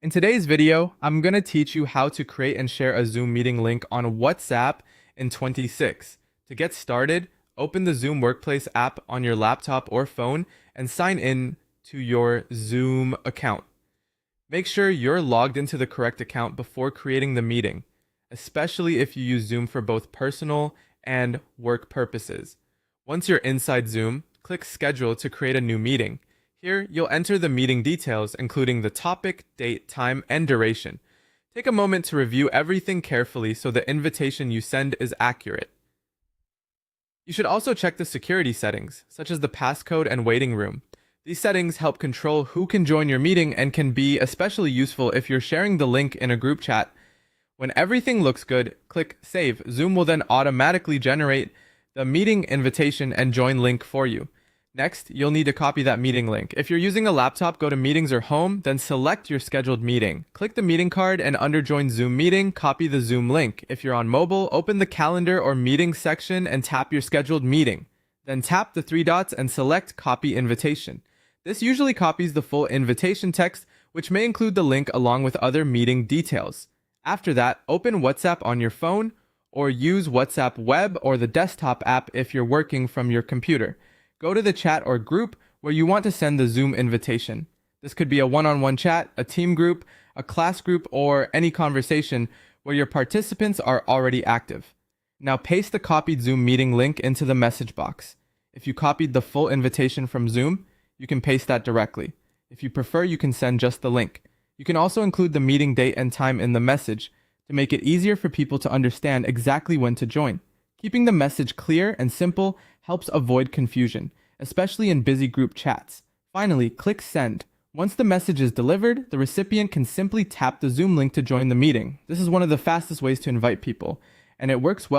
In today's video, I'm going to teach you how to create and share a Zoom meeting link on WhatsApp in 26. To get started, open the Zoom Workplace app on your laptop or phone and sign in to your Zoom account. Make sure you're logged into the correct account before creating the meeting, especially if you use Zoom for both personal and work purposes. Once you're inside Zoom, click Schedule to create a new meeting. Here, you'll enter the meeting details, including the topic, date, time, and duration. Take a moment to review everything carefully so the invitation you send is accurate. You should also check the security settings, such as the passcode and waiting room. These settings help control who can join your meeting and can be especially useful if you're sharing the link in a group chat. When everything looks good, click Save. Zoom will then automatically generate the meeting invitation and join link for you. Next, you'll need to copy that meeting link. If you're using a laptop, go to Meetings or Home, then select your scheduled meeting. Click the meeting card and under Join Zoom Meeting, copy the Zoom link. If you're on mobile, open the Calendar or Meetings section and tap your scheduled meeting. Then tap the three dots and select Copy Invitation. This usually copies the full invitation text, which may include the link along with other meeting details. After that, open WhatsApp on your phone or use WhatsApp Web or the desktop app if you're working from your computer. Go to the chat or group where you want to send the Zoom invitation. This could be a one-on-one chat, a team group, a class group, or any conversation where your participants are already active. Now paste the copied Zoom meeting link into the message box. If you copied the full invitation from Zoom, you can paste that directly. If you prefer, you can send just the link. You can also include the meeting date and time in the message to make it easier for people to understand exactly when to join. Keeping the message clear and simple helps avoid confusion, especially in busy group chats. Finally, click Send. Once the message is delivered, the recipient can simply tap the Zoom link to join the meeting. This is one of the fastest ways to invite people, and it works well